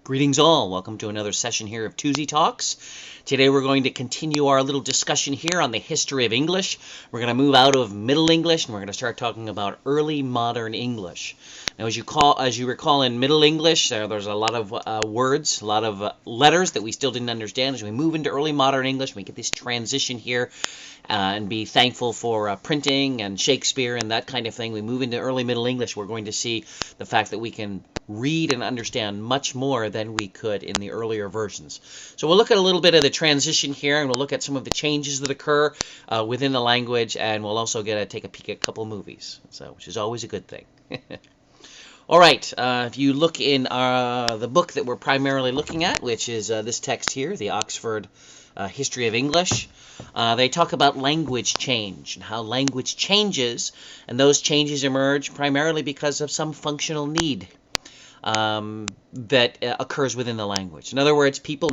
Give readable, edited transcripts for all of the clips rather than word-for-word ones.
Greetings all. Welcome to another session here of Tuzi Talks. Today we're going to continue our little discussion here on the history of English. We're going to move out of Middle English and we're going to start talking about early modern English. Now as you recall in Middle English, there's a lot of words, a lot of letters that we still didn't understand. As we move into early modern English, we get this transition here and be thankful for printing and Shakespeare and that kind of thing. We move into early Middle English, we're going to see the fact that we can read and understand much more than we could in the earlier versions. So we'll look at a little bit of the transition here, and we'll look at some of the changes that occur within the language, and we'll also take a peek at a couple of movies, which is always a good thing. All right, if you look in the book that we're primarily looking at, which is this text here, the Oxford History of English, they talk about language change and how language changes, and those changes emerge primarily because of some functional need that occurs within the language. In other words, people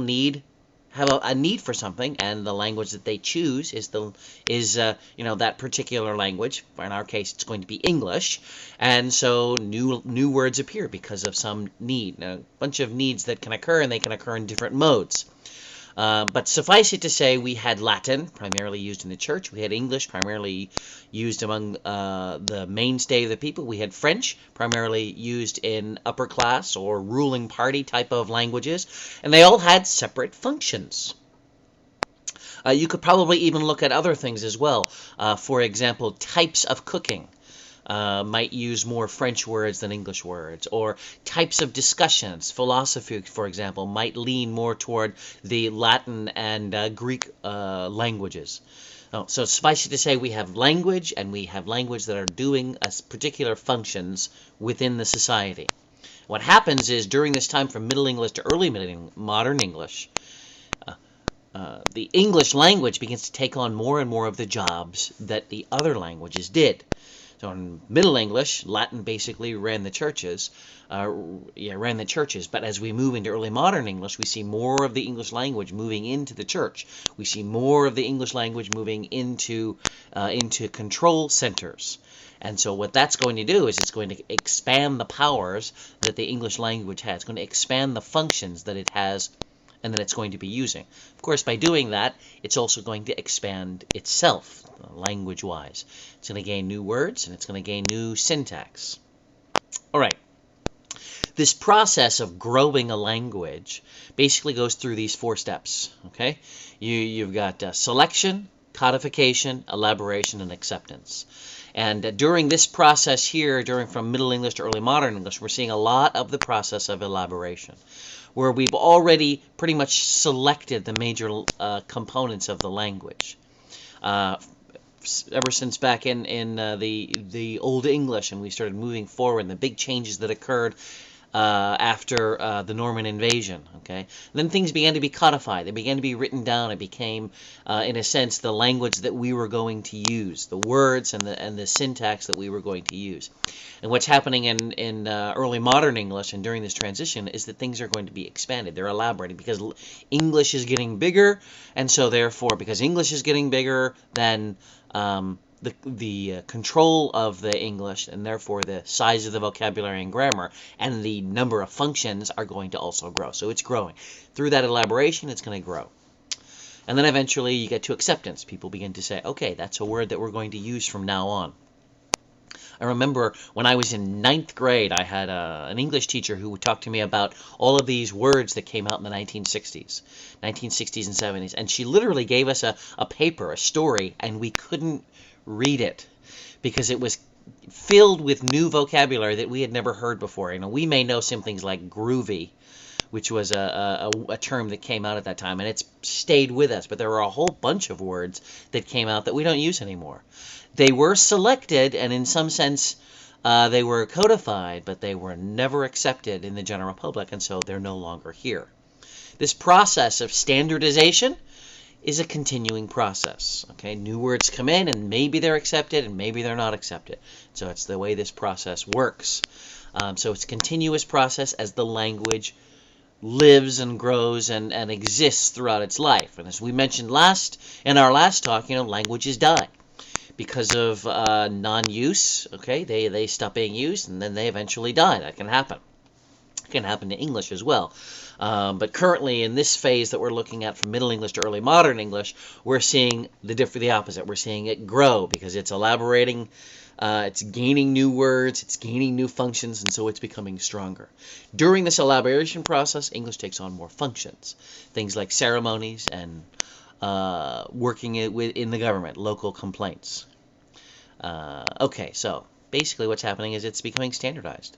have a need for something, and the language that they choose is that particular language. In our case, it's going to be English, and so new words appear because of some need. Now, a bunch of needs that can occur, and they can occur in different modes. But suffice it to say, we had Latin, primarily used in the church. We had English, primarily used among the mainstay of the people. We had French, primarily used in upper class or ruling party type of languages. And they all had separate functions. You could probably even look at other things as well. For example, types of cooking. Might use more French words than English words, or types of discussions. Philosophy, for example, might lean more toward the Latin and Greek languages. So suffice it to say, we have language, and we have language that are doing particular functions within the society. What happens is, during this time from Middle English to early modern English, the English language begins to take on more and more of the jobs that the other languages did. So in Middle English, Latin basically ran the churches. But as we move into early modern English, we see more of the English language moving into the church. We see more of the English language moving into control centers. And so what that's going to do is it's going to expand the powers that the English language has. It's going to expand the functions that it has and that it's going to be using. Of course, by doing that, it's also going to expand itself, language-wise. It's going to gain new words, and it's going to gain new syntax. All right. This process of growing a language basically goes through these 4 steps. Okay, you've got selection, codification, elaboration, and acceptance. And during this process here, from Middle English to early modern English, we're seeing a lot of the process of elaboration, where we've already pretty much selected the major components of the language. Ever since back in the Old English, and we started moving forward, and the big changes that occurred after the Norman invasion. Okay, and then things began to be codified. They began to be written down. It became, in a sense, the language that we were going to use, the words and the syntax that we were going to use. And what's happening in early modern English and during this transition is that things are going to be expanded. They're elaborated because English is getting bigger, and so therefore, because English is getting bigger, then the control of the English, and therefore the size of the vocabulary and grammar, and the number of functions are going to also grow. So it's growing. Through that elaboration, it's going to grow. And then eventually you get to acceptance. People begin to say, okay, that's a word that we're going to use from now on. I remember when I was in 9th grade, I had an English teacher who would talk to me about all of these words that came out in the 1960s and 70s. And she literally gave us a paper, a story, and we couldn't read it because it was filled with new vocabulary that we had never heard before. We may know some things like groovy, which was a term that came out at that time, and it's stayed with us. But there were a whole bunch of words that came out that we don't use anymore. They were selected, and in some sense, they were codified, but they were never accepted in the general public, and so they're no longer here. This process of standardization is a continuing process. Okay, new words come in, and maybe they're accepted, and maybe they're not accepted. So it's the way this process works. So it's a continuous process as the language lives and grows and exists throughout its life. And as we mentioned in our last talk, languages die because of non-use. Okay, they stop being used, and then they eventually die. That can happen. It can happen to English as well. But currently, in this phase that we're looking at from Middle English to Early Modern English, we're seeing the opposite. We're seeing it grow because it's elaborating, it's gaining new words, it's gaining new functions, and so it's becoming stronger. During this elaboration process, English takes on more functions, things like ceremonies and working in the government, local complaints. Okay, so basically what's happening is it's becoming standardized,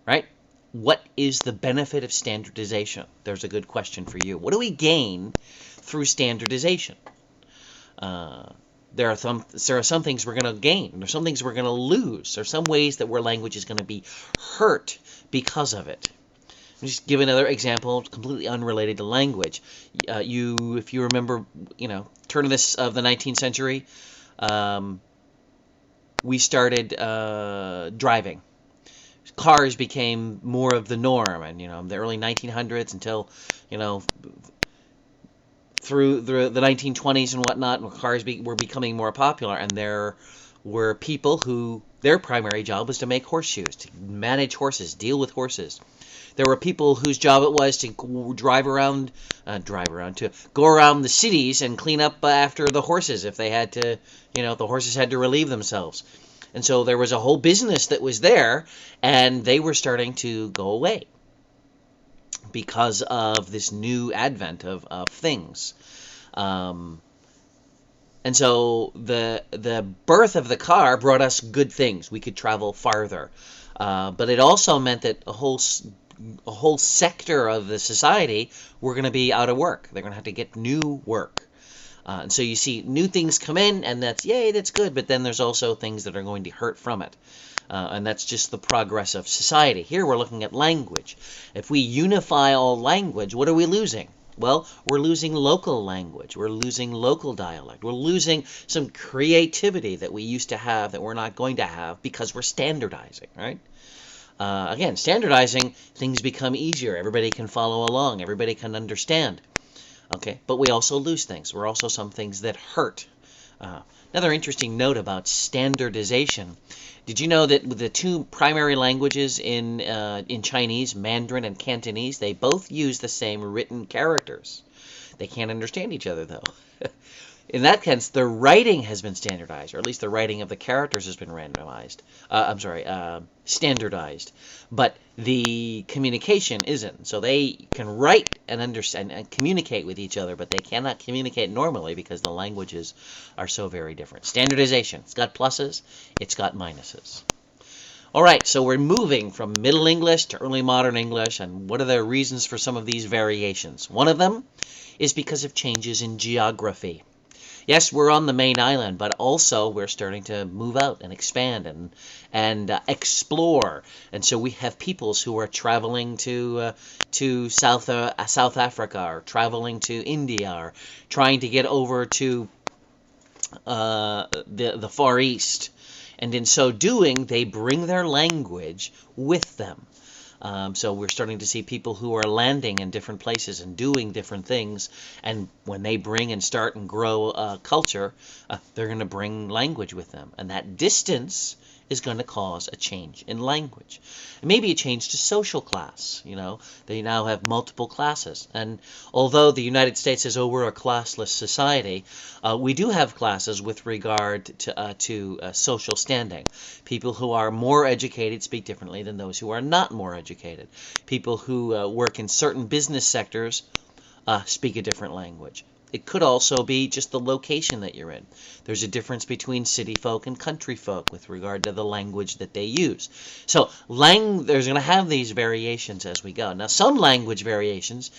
right? What is the benefit of standardization? There's a good question for you. What do we gain through standardization? There are some things we're going to gain. There's some things we're going to lose. There's some ways that where language is going to be hurt because of it. I'll just give another example, completely unrelated to language. If you remember, turn of the 19th century, we started driving. Cars became more of the norm, and the early 1900s until through the 1920s and whatnot, cars were becoming more popular, and there were people who their primary job was to make horseshoes, to manage horses, deal with horses. There were people whose job it was to go around the cities and clean up after the horses if they had to, the horses had to relieve themselves. And so there was a whole business that was there, and they were starting to go away because of this new advent of things. And so the birth of the car brought us good things. We could travel farther. But it also meant that a whole sector of the society were going to be out of work. They're going to have to get new work. And so you see new things come in, and that's good, but then there's also things that are going to hurt from it. And that's just the progress of society. Here we're looking at language. If we unify all language, what are we losing? Well, we're losing local language. We're losing local dialect. We're losing some creativity that we used to have that we're not going to have because we're standardizing, right? Again, standardizing, things become easier. Everybody can follow along. Everybody can understand. Okay, but we also lose things. We're also some things that hurt. Another interesting note about standardization. Did you know that the two primary languages in Chinese, Mandarin and Cantonese, they both use the same written characters? They can't understand each other, though. In that sense, the writing has been standardized, or at least the writing of the characters has been standardized. But the communication isn't. So they can write and understand and communicate with each other, but they cannot communicate normally because the languages are so very different. Standardization. It's got pluses. It's got minuses. All right, so we're moving from Middle English to Early Modern English, and what are the reasons for some of these variations? One of them is because of changes in geography. Yes, we're on the main island, but also we're starting to move out and expand and explore. And so we have peoples who are traveling to South Africa, or traveling to India, or trying to get over to the Far East. And in so doing, they bring their language with them. So we're starting to see people who are landing in different places and doing different things. And when they bring and start and grow culture, they're going to bring language with them. And that distance is going to cause a change in language. And maybe a change to social class. They now have multiple classes. And although the United States says, we're a classless society, we do have classes with regard to social standing. People who are more educated speak differently than those who are not more educated. People who work in certain business sectors speak a different language. It could also be just the location that you're in. There's a difference between city folk and country folk with regard to the language that they use. So there's going to have these variations as we go. Now, some language variations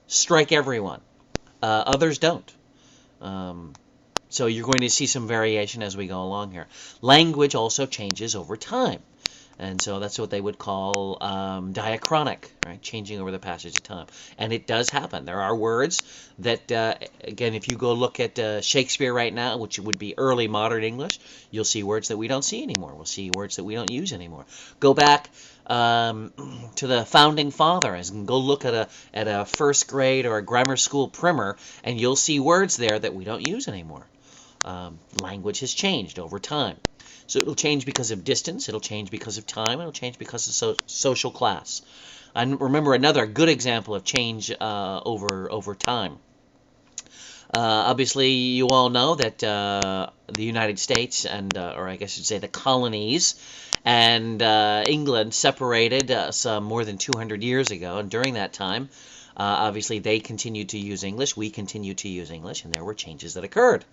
strike everyone. Others don't. So you're going to see some variation as we go along here. Language also changes over time. And so that's what they would call diachronic, right? Changing over the passage of time. And it does happen. There are words that, again, if you go look at Shakespeare right now, which would be early modern English, you'll see words that we don't see anymore. We'll see words that we don't use anymore. Go back to the Founding Fathers and go look at a first grade or a grammar school primer, and you'll see words there that we don't use anymore. Language has changed over time. So it'll change because of distance, it'll change because of time, it'll change because of social class. And remember another good example of change over time. Obviously, you all know that the United States and, or I guess you'd say the colonies, and England separated some more than 200 years ago, and during that time, obviously they continued to use English, we continued to use English, and there were changes that occurred.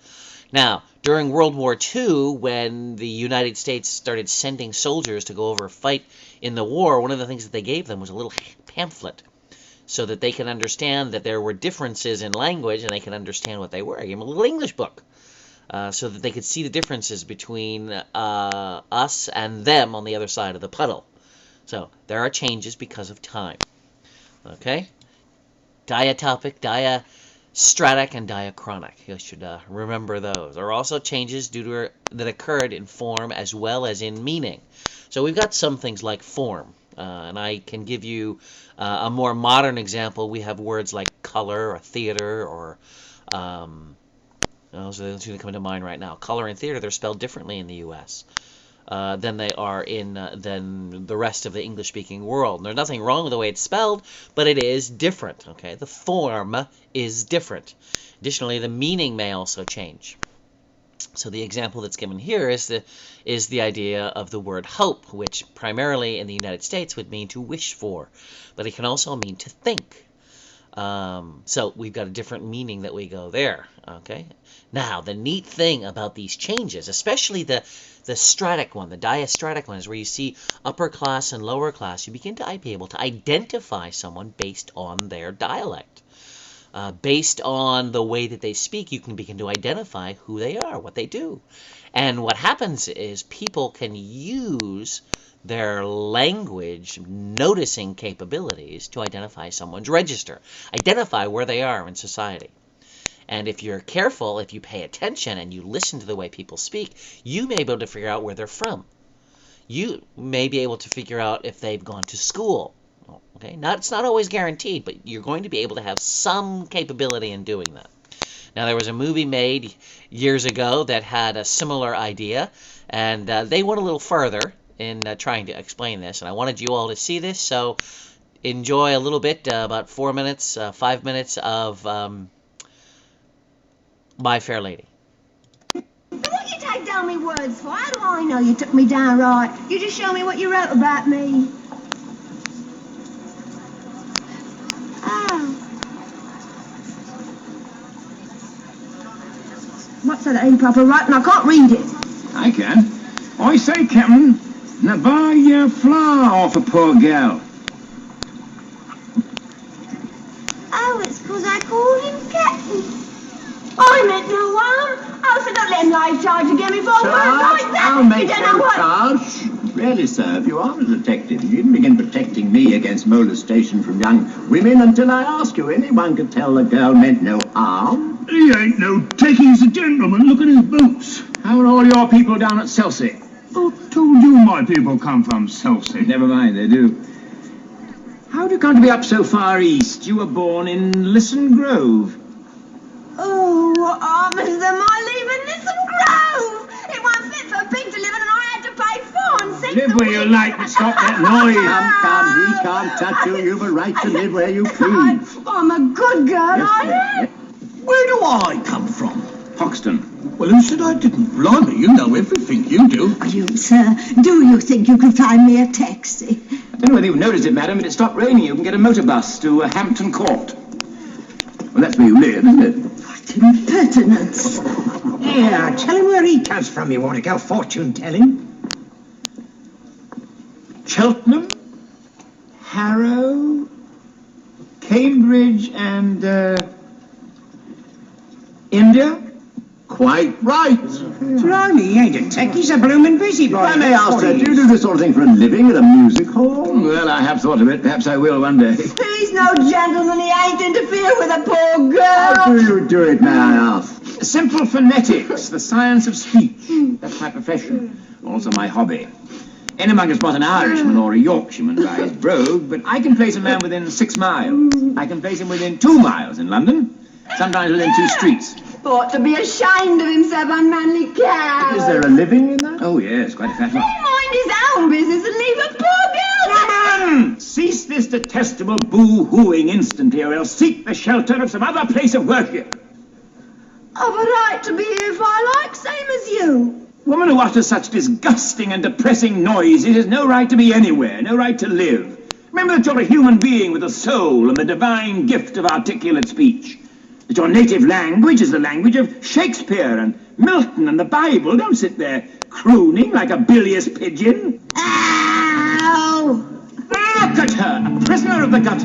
Now, during World War II, when the United States started sending soldiers to go over fight in the war, one of the things that they gave them was a little pamphlet, so that they can understand that there were differences in language and they can understand what they were. I gave them a little English book so that they could see the differences between us and them on the other side of the puddle. So there are changes because of time. Okay? Diatopic, diastratic, and diachronic. You should remember those. There are also changes that occurred in form as well as in meaning. So we've got some things like form. And I can give you a more modern example. We have words like color or theater or those are the two that come to mind right now. Color and theater, they're spelled differently in the U.S. Than they are in than the rest of the English-speaking world. And there's nothing wrong with the way it's spelled, but it is different. Okay, the form is different. Additionally, the meaning may also change. So the example that's given here is the idea of the word hope, which primarily in the United States would mean to wish for, but it can also mean to think. So we've got a different meaning that we go there. Okay. Now the neat thing about these changes, especially the stratic one, the diastratic one, is where you see upper class and lower class. You begin to be able to identify someone based on their dialect. Based on the way that they speak, you can begin to identify who they are, what they do. And what happens is people can use their language noticing capabilities to identify someone's register, identify where they are in society. And if you're careful, if you pay attention and you listen to the way people speak, you may be able to figure out where they're from. You may be able to figure out if they've gone to school. Okay, it's not always guaranteed, but you're going to be able to have some capability in doing that. Now, there was a movie made years ago that had a similar idea, and they went a little further in trying to explain this, and I wanted you all to see this, so enjoy a little bit, about 5 minutes of My Fair Lady. What you take down me words for? How do I know you took me down right? You just show me what you wrote about me. Oh. What's that improper writing? I can't read it. I can. I say, Captain, now buy flour off a poor gal. Oh, it's because I called him Captain. I meant no harm. Oh, so don't let him live charge again before words like that. I'll make you don't know no what... charge. Really, sir, if you are a detective, you didn't begin protecting me against molestation from young women until I asked you. Anyone could tell the girl meant no harm. He ain't no taking. He's a gentleman. Look at his boots. How are all your people down at Chelsea? Who told you my people come from Chelsea? Never mind, they do. How do you come to be up so far east? You were born in Lisson Grove. Oh, what harm is there my leaving Nissan Grove? It wasn't fit for a pig to live in and I had to pay £4 Live where you like, but stop that noise. Come, he can't touch you. You've a right to live where you please. I'm a good girl, Yes, I sir. am. Where do I come from? Hoxton. Well, who said I didn't? Blimey, you know everything, you do. You, sir, do you think you could find me a taxi? I don't know whether you've noticed it, madam, but it stopped raining. You can get a motor bus to Hampton Court. Well, that's where you live, isn't it? What impertinence. Yeah, tell him where he comes from. You want to go fortune-telling? Cheltenham, Harrow, Cambridge, and, India? Quite right. Blimey, he ain't a tech. He's a bloomin' busybody. If I may ask, sir, do you do this sort of thing for a living at a music hall? Well, I have thought of it. Perhaps I will one day. He's no gentleman, he ain't interfere with a poor How girl. do you do it, may I ask? Simple phonetics, the science of speech. That's my profession. Also my hobby. Anyone can spot an Irishman or a Yorkshireman by his brogue, but I can place a man within 6 miles. I can place him within 2 miles in London, sometimes within 2 streets. Ought to be ashamed of himself, unmanly cow. Is there a living in that? Oh, yes, quite a fat one. Mind his own business and leave a poor girl. Woman! Cease this detestable boo-hooing instantly, or else seek the shelter of some other place of worship. I've a right to be here if I like, same as you. Woman who utters such disgusting and depressing noises has no right to be anywhere, no right to live. Remember that you're a human being with a soul and the divine gift of articulate speech. That your native language is the language of Shakespeare and Milton and the Bible. Don't sit there crooning like a bilious pigeon. Ow! Look at her, a prisoner of the gutters.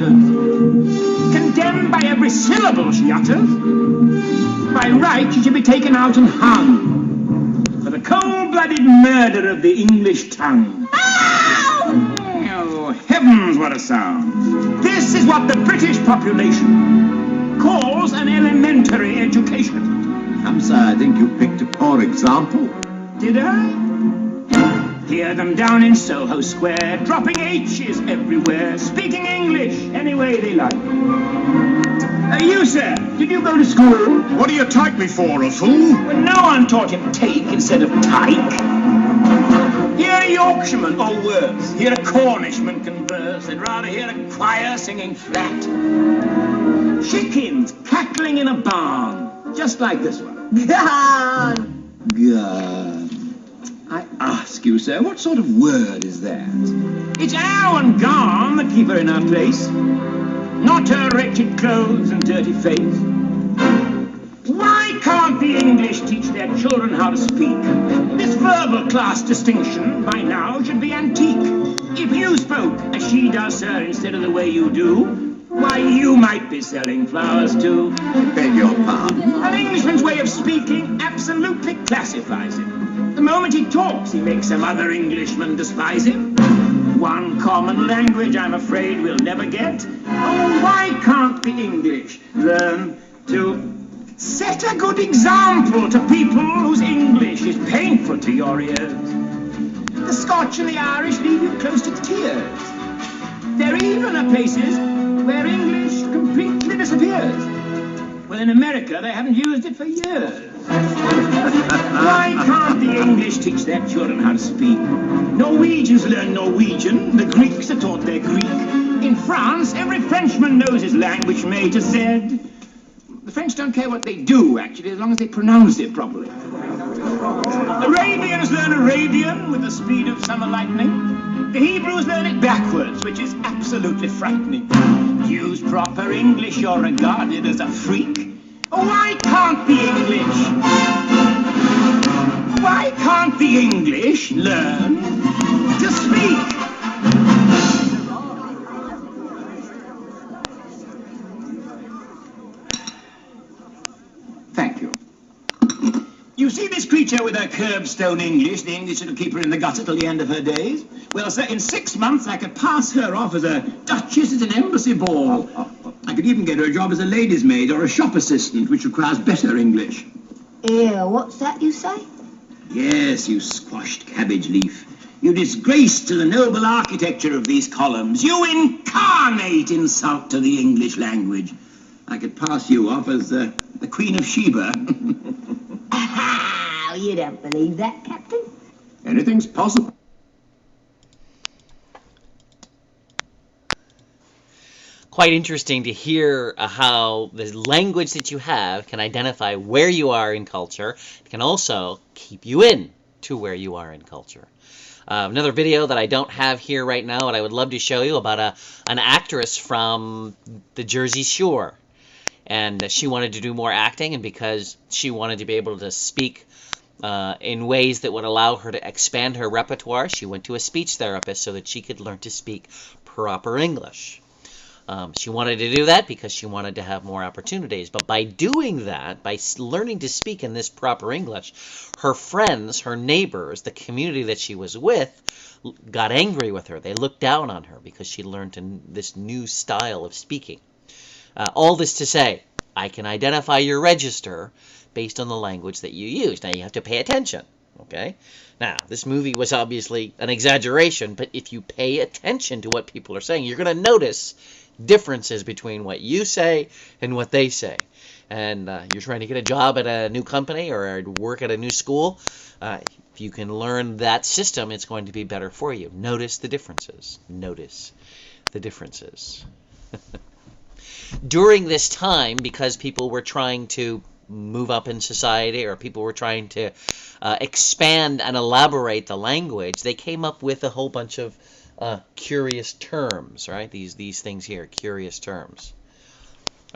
Condemned by every syllable she utters. By right, she should be taken out and hung. For the cold-blooded murder of the English tongue. Ow! Oh, heavens, what a sound. This is what the British population calls an elementary education. Sir, I think you picked a poor example. Did I? Hear them down in Soho Square, dropping H's everywhere, speaking English any way they like. You, sir, did you go to school? What do you take me for, a fool? Well, no one taught him take instead of tyke. Hear a Yorkshireman, or worse, hear a Cornishman converse. They'd rather hear a choir singing flat. Chickens cackling in a barn, just like this one. Gone! God. I ask you, sir, what sort of word is that? It's ow and gone that keep her in her place, not her wretched clothes and dirty face. Why can't the English teach their children how to speak? This verbal class distinction, by now, should be antique. If you spoke as she does, sir, instead of the way you do, why, you might be selling flowers too. Beg your pardon? An Englishman's way of speaking absolutely classifies him. The moment he talks, he makes some other Englishman despise him. One common language, I'm afraid, we'll never get. Oh, why can't the English learn to set a good example to people whose English is painful to your ears? The Scotch and the Irish leave you close to tears. There even are places where English completely disappears. Well, in America, they haven't used it for years. Why can't the English teach their children how to speak? Norwegians learn Norwegian, the Greeks are taught their Greek. In France, every Frenchman knows his language from A to Z. The French don't care what they do, actually, as long as they pronounce it properly. Arabians learn Arabian with the speed of summer lightning. The Hebrews learn it backwards, which is absolutely frightening. Use proper English, you're regarded as a freak. Why can't the English? Why can't the English learn to speak? Thank you. You see this creature with her curbstone English, the English that'll keep her in the gutter till the end of her days? Well, sir, in 6 months I could pass her off as a duchess at an embassy ball. I could even get her a job as a lady's maid or a shop assistant, which requires better English. Ew, what's that you say? Yes, you squashed cabbage leaf. You disgrace to the noble architecture of these columns. You incarnate insult to the English language. I could pass you off as the Queen of Sheba. Ow, you don't believe that, Captain? Anything's possible. Quite interesting to hear how the language that you have can identify where you are in culture. It can also keep you in to where you are in culture. Another video that I don't have here right now, but I would love to show you about an actress from the Jersey Shore. And she wanted to do more acting, and because she wanted to be able to speak in ways that would allow her to expand her repertoire, she went to a speech therapist so that she could learn to speak proper English. She wanted to do that because she wanted to have more opportunities. But by doing that, by learning to speak in this proper English, her friends, her neighbors, the community that she was with, got angry with her. They looked down on her because she learned this new style of speaking. All this to say, I can identify your register based on the language that you use. Now, you have to pay attention, okay? Now, this movie was obviously an exaggeration, but if you pay attention to what people are saying, you're going to notice differences between what you say and what they say. And you're trying to get a job at a new company or work at a new school, if you can learn that system, it's going to be better for you. Notice the differences. Notice. the differences. During this time, because people were trying to move up in society, or people were trying to expand and elaborate the language, they came up with a whole bunch of curious terms, right? These things here, curious terms.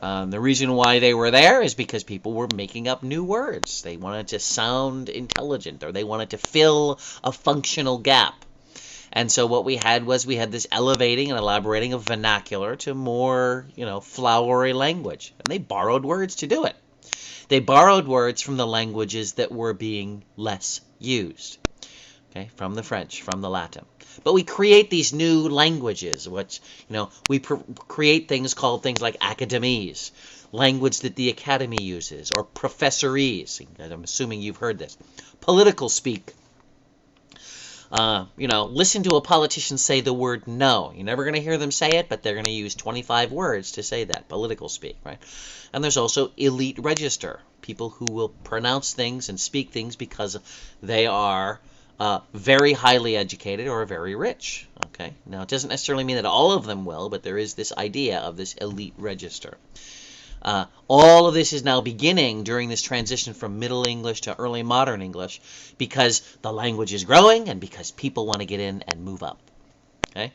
The reason why they were there is because people were making up new words. They wanted to sound intelligent, or they wanted to fill a functional gap. And so what we had this elevating and elaborating of vernacular to more, flowery language. And they borrowed words to do it. They borrowed words from the languages that were being less used. Okay, from the French, from the Latin. But we create these new languages, which, we create things called things like academies, language that the academy uses, or professorese. I'm assuming you've heard this. Political speak. Listen to a politician say the word no. You're never going to hear them say it, but they're going to use 25 words to say that, political speak, right? And there's also elite register, people who will pronounce things and speak things because they are very highly educated or very rich, okay? Now, it doesn't necessarily mean that all of them will, but there is this idea of this elite register. All of this is now beginning during this transition from Middle English to early modern English because the language is growing and because people want to get in and move up. Okay?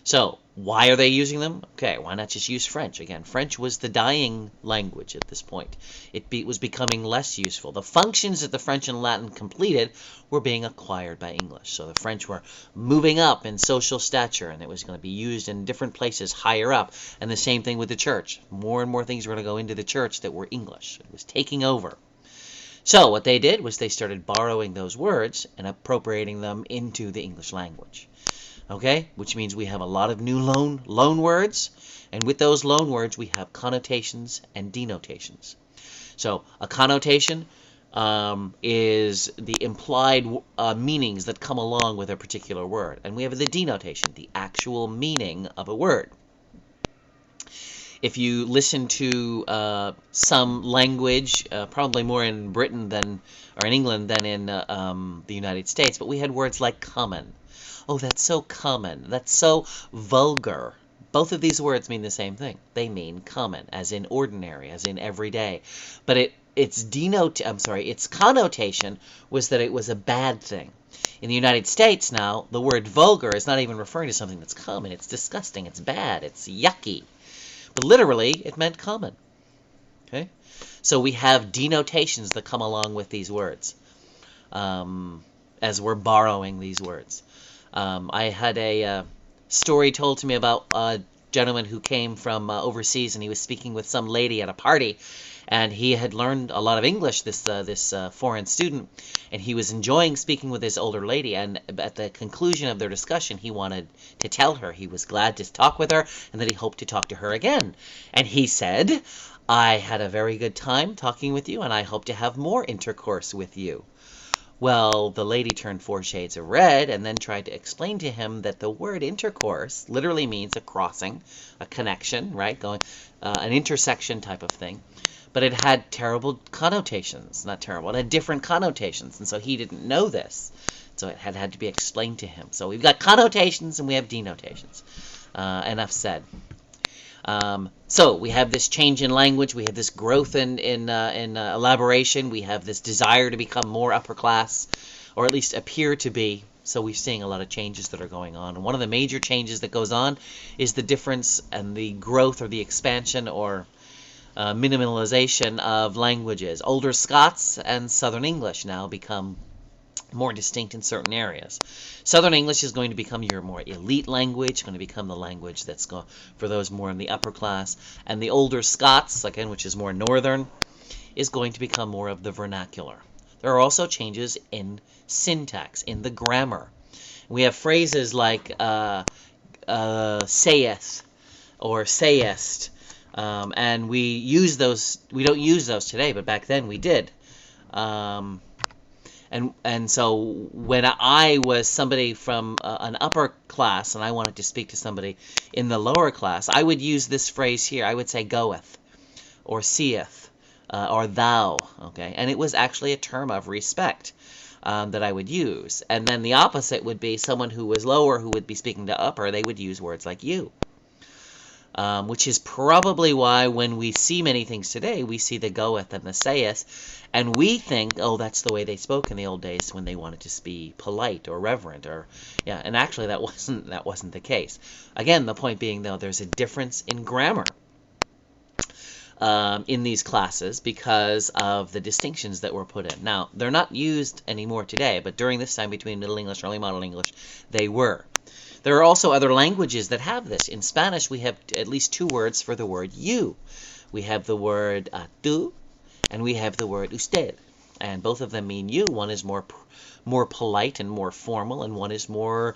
So, why are they using them? Okay, why not just use French? Again, French was the dying language at this point. It was becoming less useful. The functions that the French and Latin completed were being acquired by English. So the French were moving up in social stature, and it was going to be used in different places higher up. And the same thing with the church. More and more things were going to go into the church that were English. It was taking over. So what they did was they started borrowing those words and appropriating them into the English language. Okay, which means we have a lot of new loan words, and with those loan words we have connotations and denotations. So a connotation is the implied meanings that come along with a particular word, and we have the denotation, the actual meaning of a word. If you listen to some language, probably more in Britain or in England than in the United States, but we had words like common. Oh, that's so common. That's so vulgar. Both of these words mean the same thing. They mean common, as in ordinary, as in everyday. But its connotation was that it was a bad thing. In the United States now, the word vulgar is not even referring to something that's common. It's disgusting. It's bad. It's yucky. But literally, it meant common. Okay? So we have denotations that come along with these words as we're borrowing these words. I had a story told to me about a gentleman who came from overseas, and he was speaking with some lady at a party, and he had learned a lot of English, this foreign student, and he was enjoying speaking with this older lady, and at the conclusion of their discussion, he wanted to tell her he was glad to talk with her, and that he hoped to talk to her again. And he said, "I had a very good time talking with you, and I hope to have more intercourse with you." Well, the lady turned 4 shades of red and then tried to explain to him that the word intercourse literally means a crossing, a connection, right? An intersection type of thing. But it had terrible connotations. Not terrible, it had different connotations. And so he didn't know this. So it had to be explained to him. So we've got connotations and we have denotations. Enough said. So we have this change in language, we have this growth in elaboration, we have this desire to become more upper class, or at least appear to be. So we're seeing a lot of changes that are going on. And one of the major changes that goes on is the difference and the growth or the expansion or minimalization of languages. Older Scots and Southern English now become more distinct in certain areas. Southern English is going to become your more elite language, going to become the language that's for those more in the upper class. And the older Scots, again, which is more northern, is going to become more of the vernacular. There are also changes in syntax, in the grammar. We have phrases like saith or sayest, and we use those. We don't use those today, but back then we did. And so when I was somebody from an upper class and I wanted to speak to somebody in the lower class, I would use this phrase here. I would say goeth or seeth or thou, okay? And it was actually a term of respect that I would use. And then the opposite would be someone who was lower who would be speaking to upper. They would use words like you. which is probably why when we see many things today, we see the goeth and the saith, and we think, oh, that's the way they spoke in the old days when they wanted to be polite or reverent, or yeah. And actually, that wasn't the case. Again, the point being, though, there's a difference in grammar in these classes because of the distinctions that were put in. Now, they're not used anymore today, but during this time between Middle English and Early Modern English, they were. There are also other languages that have this. In Spanish, we have at least 2 words for the word you. We have the word tú, and we have the word usted. And both of them mean you. One is more polite and more formal, and one is more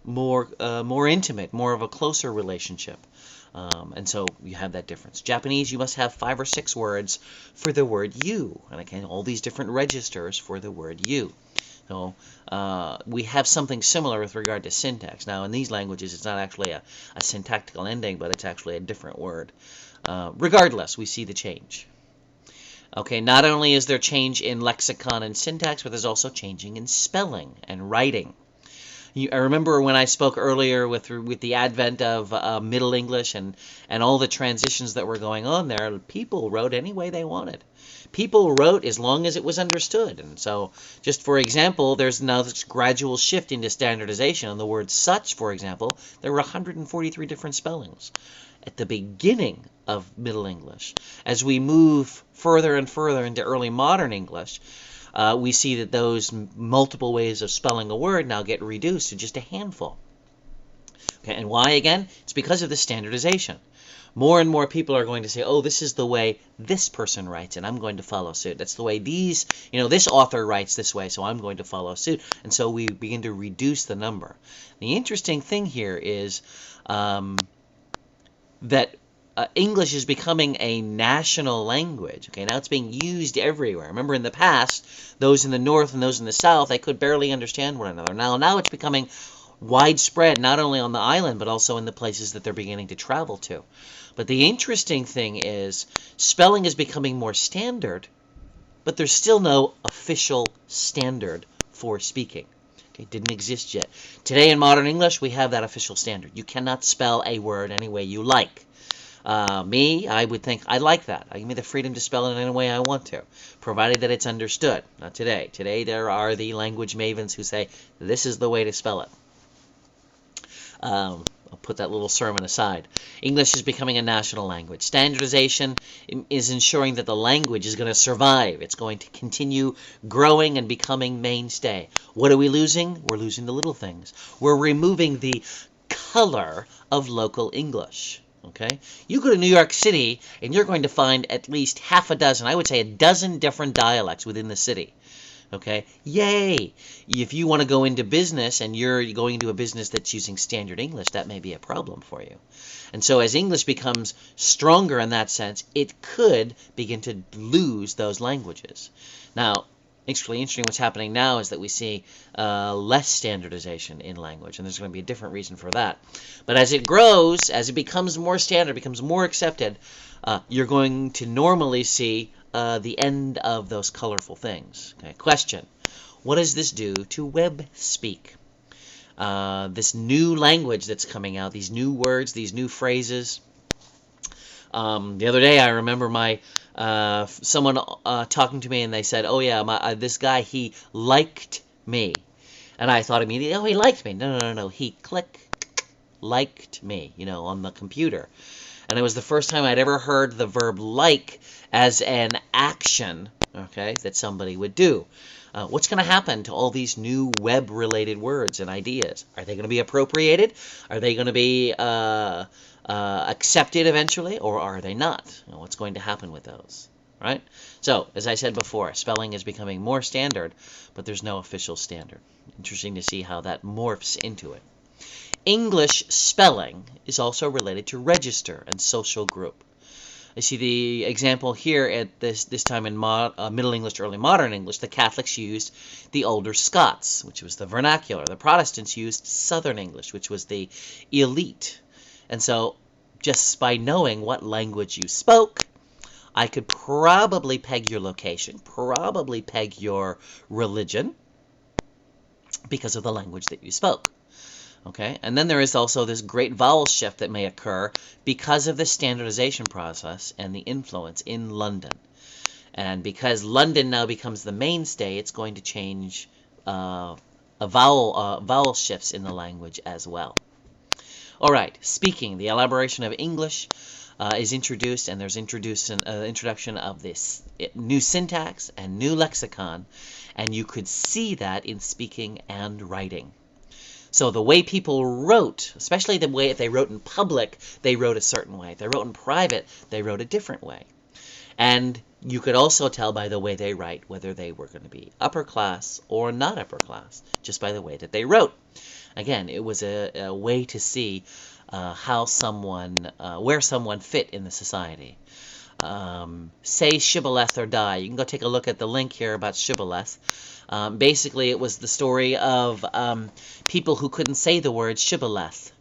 intimate, more of a closer relationship. And so you have that difference. Japanese, you must have 5 or 6 words for the word you. And again, all these different registers for the word you. So we have something similar with regard to syntax. Now, in these languages, it's not actually a syntactical ending, but it's actually a different word. Regardless, we see the change. Okay, not only is there change in lexicon and syntax, but there's also changing in spelling and writing. I remember when I spoke earlier with the advent of Middle English and all the transitions that were going on there, people wrote any way they wanted. People wrote as long as it was understood. And so, just for example, there's now this gradual shift into standardization. On the word such, for example, there were 143 different spellings at the beginning of Middle English. As we move further and further into Early Modern English, we see that those multiple ways of spelling a word now get reduced to just a handful. Okay, and why again? It's because of the standardization. More and more people are going to say, oh, this is the way this person writes, and I'm going to follow suit. That's the way this author writes this way, so I'm going to follow suit. And so we begin to reduce the number. The interesting thing here is that English is becoming a national language. Okay, now it's being used everywhere. Remember, in the past, those in the north and those in the south, they could barely understand one another. Now it's becoming widespread, not only on the island, but also in the places that they're beginning to travel to. But the interesting thing is, spelling is becoming more standard, but there's still no official standard for speaking. Okay, it didn't exist yet. Today in modern English, we have that official standard. You cannot spell a word any way you like. I would think I like that. I give me the freedom to spell it in any way I want to, provided that it's understood. Not today. Today there are the language mavens who say, this is the way to spell it. I'll put that little sermon aside. English is becoming a national language. Standardization is ensuring that the language is going to survive. It's going to continue growing and becoming mainstay. What are we losing? We're losing the little things. We're removing the color of local English. Okay? You go to New York City, and you're going to find at least half a dozen, I would say a dozen different dialects within the city. Okay? Yay! If you want to go into business and you're going into a business that's using standard English, that may be a problem for you. And so as English becomes stronger in that sense, it could begin to lose those languages. Now, it's really interesting what's happening now is that we see less standardization in language, and there's going to be a different reason for that. But as it grows, as it becomes more standard, becomes more accepted, you're going to normally see the end of those colorful things. Okay. Question: what does this do to web speak? This new language that's coming out, these new words, these new phrases. The other day, I remember someone talking to me, and they said, "Oh yeah, this guy, he liked me," and I thought immediately, "Oh, he liked me." No, he liked me, on the computer. And it was the first time I'd ever heard the verb like as an action, okay, that somebody would do. What's going to happen to all these new web-related words and ideas? Are they going to be appropriated? Are they going to be accepted eventually, or are they not? What's going to happen with those? Right? So, as I said before, spelling is becoming more standard, but there's no official standard. Interesting to see how that morphs into it. English spelling is also related to register and social group. I see the example here at this time in Middle English to Early Modern English. The Catholics used the older Scots, which was the vernacular. The Protestants used Southern English, which was the elite. And so, just by knowing what language you spoke, I could probably peg your location, probably peg your religion, because of the language that you spoke. Okay, and then there is also this great vowel shift that may occur because of the standardization process and the influence in London. And because London now becomes the mainstay, it's going to change vowel shifts in the language as well. All right, speaking, the elaboration of English is introduced, and there's introduction of this new syntax and new lexicon, and you could see that in speaking and writing. So the way people wrote, especially the way if they wrote in public, they wrote a certain way. If they wrote in private, they wrote a different way. And you could also tell by the way they write whether they were going to be upper class or not upper class, just by the way that they wrote. Again, it was a way to see how someone, where someone fit in the society. Say shibboleth or die. You can go take a look at the link here about shibboleth. Basically, it was the story of people who couldn't say the word shibboleth.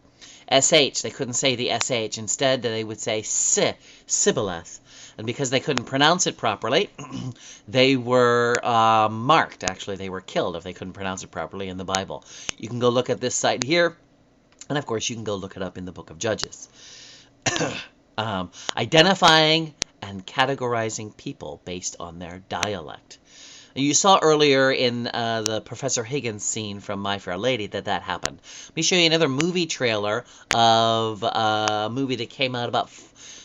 SH, they couldn't say the SH. Instead, they would say sibboleth. And because they couldn't pronounce it properly, they were marked. Actually, they were killed if they couldn't pronounce it properly in the Bible. You can go look at this site here. And, of course, you can go look it up in the Book of Judges. Identifying and categorizing people based on their dialect. You saw earlier in the Professor Higgins scene from My Fair Lady that happened. Let me show you another movie trailer of a movie that came out about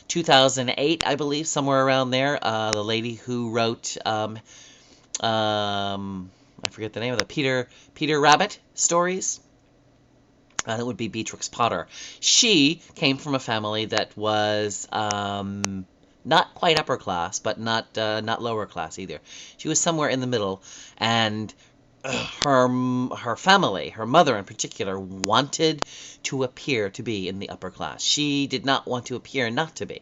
2008, I believe, somewhere around there. The lady who wrote, I forget the name of the Peter Rabbit stories. That would be Beatrix Potter. She came from a family that was not quite upper class, but not lower class either. She was somewhere in the middle, and her family, her mother in particular, wanted to appear to be in the upper class. She did not want to appear not to be,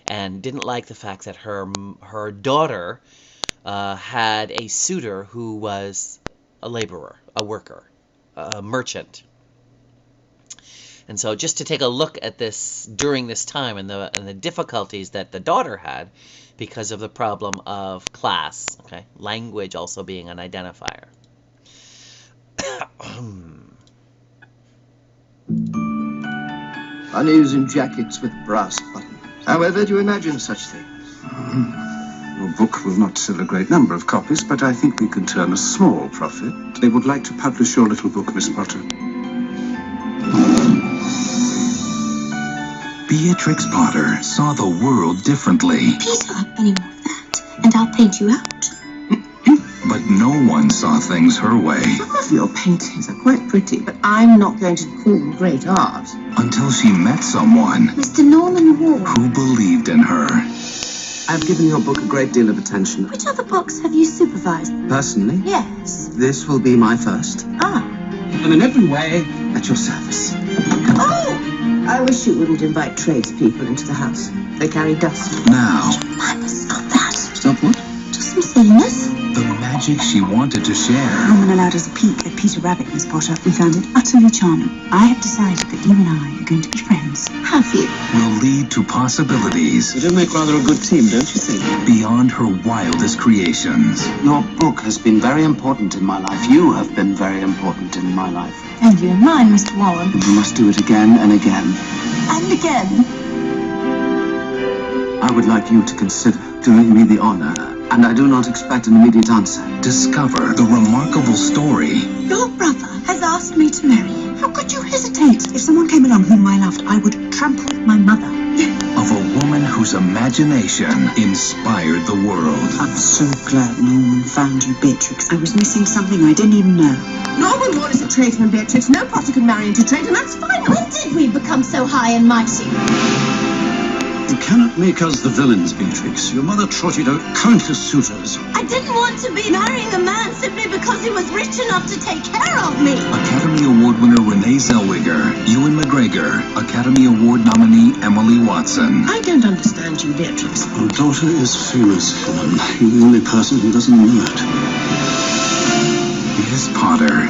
and didn't like the fact that her daughter had a suitor who was a laborer, a worker, a merchant. And so just to take a look at this during this time and the difficulties that the daughter had because of the problem of class, okay, language also being an identifier. Bunnies in jackets with brass buttons. However do you imagine such things? Your book will not sell a great number of copies, but I think we can turn a small profit. They would like to publish your little book, Miss Potter. Beatrix Potter saw the world differently. Please not any more of that, and I'll paint you out. But no one saw things her way. Some of your paintings are quite pretty, but I'm not going to call them great art. Until she met someone Mr. Norman Ward. who believed in her. I've given your book a great deal of attention. Which other books have you supervised? Personally? Yes. This will be my first. Ah. And in every way, at your service. Oh! I wish you wouldn't invite tradespeople into the house. They carry dust. Now, I must stop that. Stop what? Just some silliness. the magic she wanted to share. Norman allowed us a peek at Peter Rabbit, Miss Potter. We found it utterly charming. I have decided that you and I are going to be friends. Have you? Will lead to possibilities. You do make rather a good team, don't you think? Beyond her wildest creations. Your book has been very important in my life. You have been very important in my life. And you and mine, Mr. Warren. And you must do it again and again. And again. I would like you to consider doing me the honor, and I do not expect an immediate answer. Discover the remarkable story. Your brother has asked me to marry him. How could you hesitate? If someone came along whom I loved, I would trample my mother. Of a woman whose imagination inspired the world. I'm so glad Norman found you, Beatrix. I was missing something I didn't even know. Norman Ward is a tradesman, Beatrix. No Potter can marry into trade, and that's fine. When did we become so high and mighty? You cannot make us the villains, Beatrix. Your mother trotted out countless suitors. I didn't want to be marrying a man simply because he was rich enough to take care of me. Academy Award winner Renee Zellweger, Ewan McGregor, Academy Award nominee Emily Watson. I don't understand you, Beatrix. Your daughter is famous, Helen. You're the only person who doesn't know it. Miss Potter.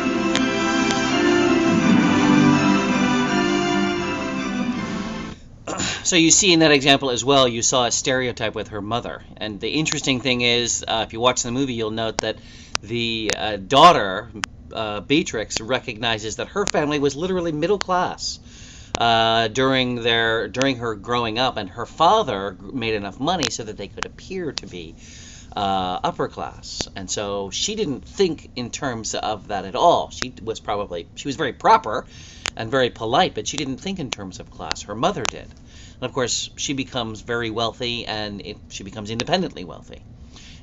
So you see in that example as well, you saw a stereotype with her mother. And the interesting thing is, if you watch the movie, you'll note that the daughter, Beatrix recognizes that her family was literally middle class during her growing up, and her father made enough money so that they could appear to be upper class. And so she didn't think in terms of that at all. She was very proper and very polite, but she didn't think in terms of class. Her mother did. And of course, she becomes very wealthy, and she becomes independently wealthy.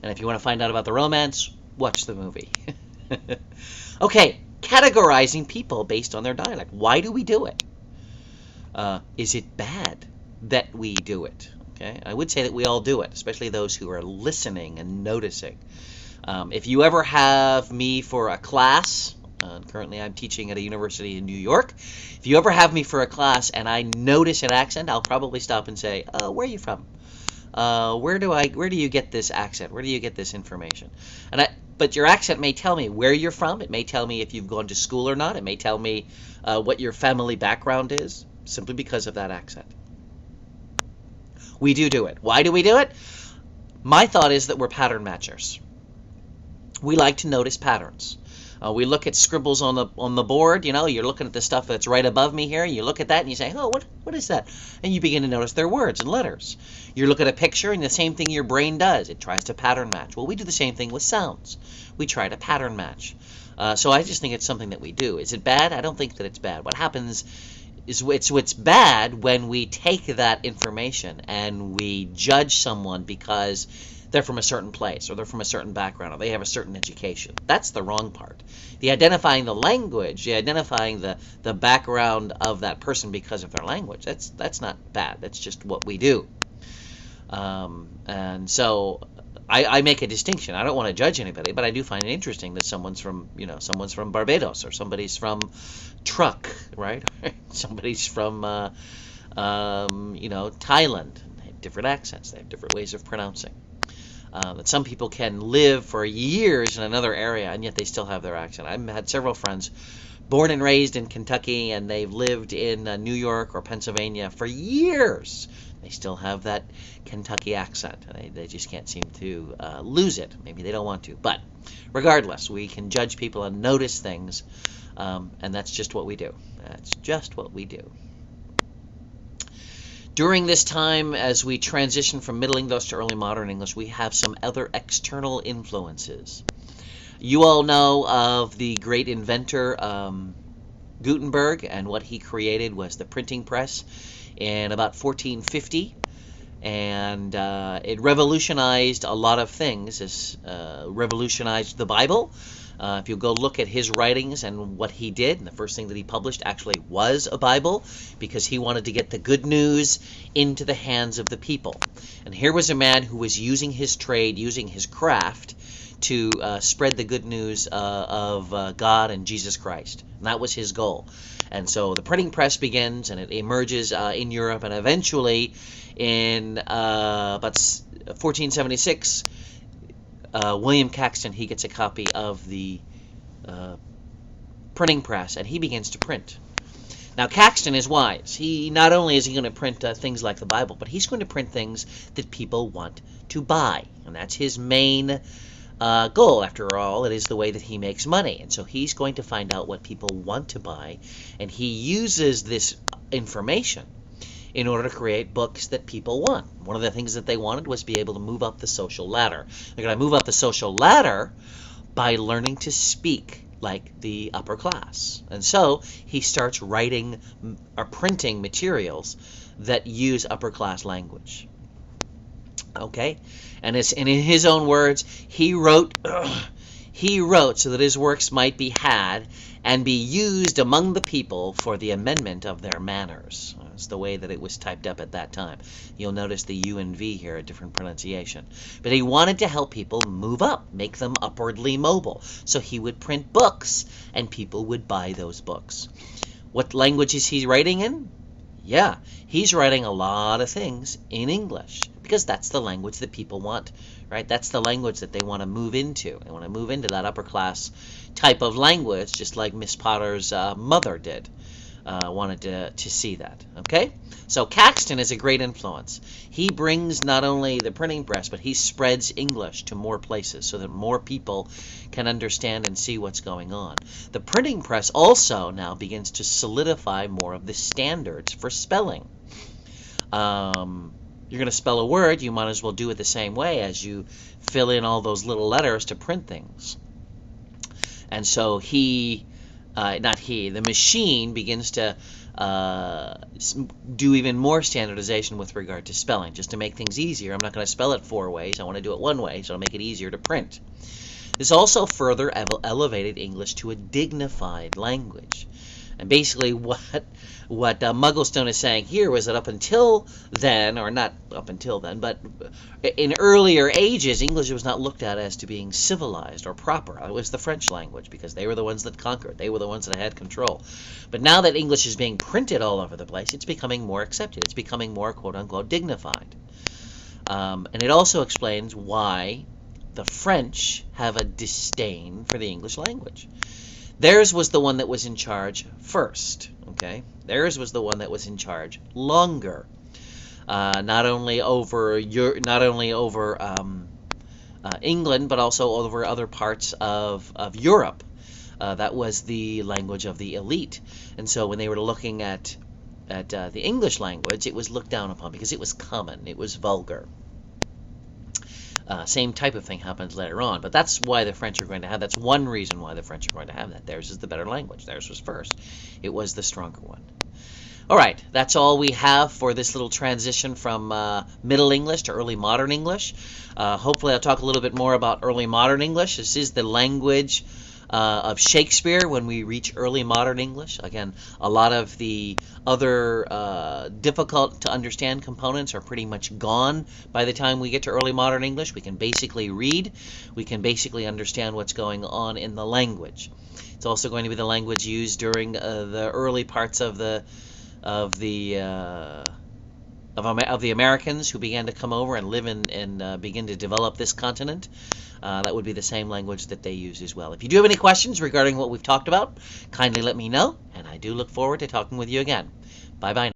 And if you want to find out about the romance, watch the movie. Okay, categorizing people based on their dialect. Why do we do it? Is it bad that we do it? Okay, I would say that we all do it, especially those who are listening and noticing. If you ever have me for a class, currently I'm teaching at a university in New York. If you ever have me for a class and I notice an accent, I'll probably stop and say, where are you from? Where do you get this accent? Where do you get this information? But your accent may tell me where you're from. It may tell me if you've gone to school or not. It may tell me what your family background is, simply because of that accent. We do it. Why do we do it? My thought is that we're pattern matchers. We like to notice patterns. We look at scribbles on the board. You know, you're looking at the stuff that's right above me here. You look at that and you say, oh, what is that? And you begin to notice their words and letters. You look at a picture and the same thing your brain does. It tries to pattern match. Well, we do the same thing with sounds. We try to pattern match. So I just think it's something that we do. Is it bad? I don't think that it's bad. What happens is it's bad when we take that information and we judge someone because they're from a certain place, or they're from a certain background, or they have a certain education. That's the wrong part. The identifying the language, the identifying the background of that person because of their language, that's not bad. That's just what we do. And so I make a distinction. I don't want to judge anybody, but I do find it interesting that someone's from Barbados, or somebody's from Truck, right? Somebody's from Thailand. They have different accents. They have different ways of pronouncing. That some people can live for years in another area and yet they still have their accent. I've had several friends born and raised in Kentucky, and they've lived in New York or Pennsylvania for years. They still have that Kentucky accent. They just can't seem to lose it. Maybe they don't want to. But regardless, we can judge people and notice things, and that's just what we do. That's just what we do. During this time, as we transition from Middle English to Early Modern English, we have some other external influences. You all know of the great inventor Gutenberg, and what he created was the printing press in about 1450. And it revolutionized a lot of things. It revolutionized the Bible. If you go look at his writings and what he did, the first thing that he published actually was a Bible, because he wanted to get the good news into the hands of the people. And here was a man who was using his trade, using his craft, to spread the good news of God and Jesus Christ. And that was his goal. And so the printing press begins, and it emerges in Europe, and eventually in about 1476, William Caxton, he gets a copy of the printing press, and he begins to print. Now, Caxton is wise. He not only is he going to print things like the Bible, but he's going to print things that people want to buy, and that's his main goal. After all, it is the way that he makes money, and so he's going to find out what people want to buy, and he uses this information in order to create books that people want. One of the things that they wanted was to be able to move up the social ladder. They're going to move up the social ladder by learning to speak like the upper class. And so he starts writing or printing materials that use upper class language. Okay? And in his own words, he wrote so that his works might be had and be used among the people for the amendment of their manners. That's the way that it was typed up at that time. You'll notice the U and V here, a different pronunciation. But he wanted to help people move up, make them upwardly mobile. So he would print books, and people would buy those books. What language is he writing in? Yeah, he's writing a lot of things in English, because that's the language that people want, right? That's the language that they want to move into. They want to move into that upper class type of language, just like Miss Potter's mother did. wanted to see that. Okay, so Caxton is a great influence. He brings not only the printing press, but he spreads English to more places so that more people can understand and see what's going on. The printing press also now begins to solidify more of the standards for spelling. You're going to spell a word, you might as well do it the same way as you fill in all those little letters to print things. And so the machine begins to do even more standardization with regard to spelling, just to make things easier. I'm not going to spell it 4 ways. I want to do it 1 way, so I'll make it easier to print. This also further elevated English to a dignified language. And basically what Mugglestone is saying here was that up until then, or not up until then, but in earlier ages, English was not looked at as to being civilized or proper. It was the French language, because they were the ones that conquered. They were the ones that had control. But now that English is being printed all over the place, it's becoming more accepted. It's becoming more, quote-unquote, dignified. And it also explains why the French have a disdain for the English language. Theirs was the one that was in charge first, okay? Theirs was the one that was in charge longer, not only over England, but also over other parts of Europe. That was the language of the elite, and so when they were looking at the English language, it was looked down upon because it was common, it was vulgar. Same type of thing happens later on, but that's why the French are going to have. That's one reason why the French are going to have that. Theirs is the better language. Theirs was first. It was the stronger one. All right, that's all we have for this little transition from Middle English to Early Modern English. Hopefully I'll talk a little bit more about Early Modern English. This is the language of Shakespeare when we reach Early Modern English. Again, a lot of the other difficult to understand components are pretty much gone by the time we get to Early Modern English. We can basically read. We can basically understand what's going on in the language. It's also going to be the language used during the early parts of the Americans who began to come over and live and begin to develop this continent. That would be the same language that they use as well. If you do have any questions regarding what we've talked about, kindly let me know, and I do look forward to talking with you again. Bye-bye.